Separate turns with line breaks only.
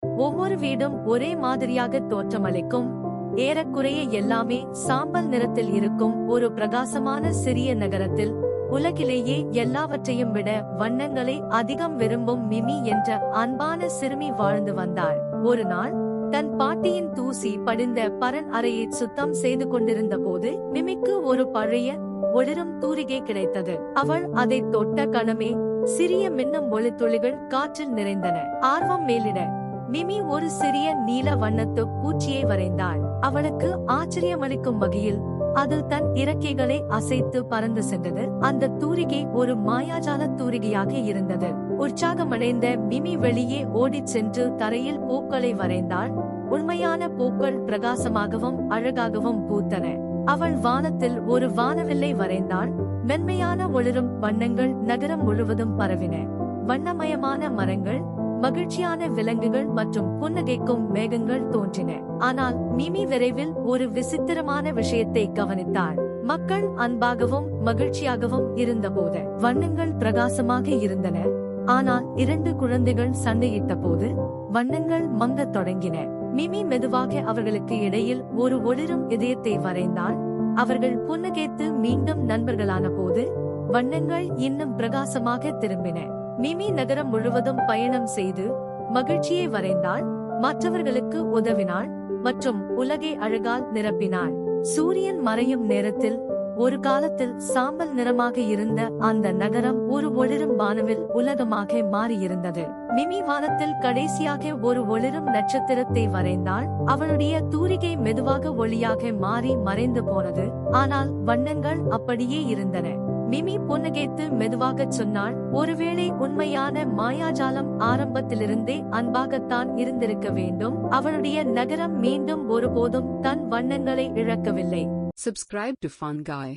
ஒவ்வொரு வீடும் ஒரே மாதிரியாக தோற்றமளிக்கும். ஏறக்குறைய எல்லாமே சாம்பல் நிறத்தில் இருக்கும் ஒரு பிரகாசமான சிறிய நகரத்தில் உலகிலேயே எல்லாவற்றையும் விட வண்ணங்களை அதிகம் விரும்பும் மிமி என்ற அன்பான சிறுமி வாழ்ந்து வந்தாள். ஒரு நாள் தன் பாட்டியின் தூசி படிந்த பரன் அறையை சுத்தம் செய்து கொண்டிருந்த போது மிமிக்கு ஒரு பழைய ஒளிரும் தூரிகை கிடைத்தது. அவள் அதை தொட்ட கணமே சிறிய மின்னும் ஒளித்துளிகள் காற்றில் நிறைந்தன. ஆர்வம் மேலிட மிமி ஒரு சிறிய நீல வண்ணத்து பூச்சியை வரைந்தாள். அவளுக்கு ஆச்சரியமளிக்கும் வகையில் அது தன் இறக்கைகளை அசைத்து பறந்து சென்றது. அந்த தூரிகை ஒரு மாயாஜால தூரிகையாக இருந்தது. உற்சாகமடைந்த மிமி வெளியே ஓடிச் சென்று தரையில் பூக்களை வரைந்தாள். உண்மையான பூக்கள் பிரகாசமாகவும் அழகாகவும் பூத்தன. அவள் வானத்தில் ஒரு வானவில்லை வரைந்தாள். மென்மையான ஒளிரும் வண்ணங்கள் நகரம் முழுவதும் பரவின. வண்ணமயமான மரங்கள், மகிழ்ச்சியான விலங்குகள் மற்றும் புன்னகைக்கும் மேகங்கள் தோன்றின. ஆனால் மிமி விரைவில் ஒரு விசித்திரமான விஷயத்தை கவனித்தாள். மக்கள் அன்பாகவும் மகிழ்ச்சியாகவும் இருந்தபோது வண்ணங்கள் பிரகாசமாக இருந்தன. ஆனால் 2 குழந்தைகள் சண்டையிட்ட போது வண்ணங்கள் மங்கத் தொடங்கின. மிமி மெதுவாக அவர்களுக்கு இடையில் ஒரு ஒளிரும் இதயத்தை வரைந்தாள். அவர்கள் புன்னகைத்து மீண்டும் நண்பர்களான போது வண்ணங்கள் இன்னும் பிரகாசமாக திரும்பின. மிமி நகரம் முழுவதும் பயணம் செய்து மகிழ்ச்சியை வரைந்தாள், மற்றவர்களுக்கு உதவினாள் மற்றும் உலகை அழகால் நிரப்பினாள். சூரியன் மறையும் நேரத்தில் ஒரு காலத்தில் சாம்பல் நிறமாக இருந்த அந்த நகரம் ஒரு ஒளிரும் வானவில் உலகமாக மாறியிருந்தது. மிமி வானத்தில் கடைசியாக ஒரு ஒளிரும் நட்சத்திரத்தை வரைந்தாள். அவளுடைய தூரிகை மெதுவாக ஒளியாக மாறி மறைந்து போனது. ஆனால் வண்ணங்கள் அப்படியே இருந்தன. மிமி புன்னகைத்து மெதுவாகச் சொன்னாள், ஒருவேளை உண்மையான மாயாஜாலம் ஆரம்பத்திலிருந்தே அன்பாகத்தான் இருந்திருக்க வேண்டும். அவளுடைய நகரம் மீண்டும் ஒருபோதும் தன் வண்ணங்களை இழக்கவில்லை.
Subscribe to Fun Guy.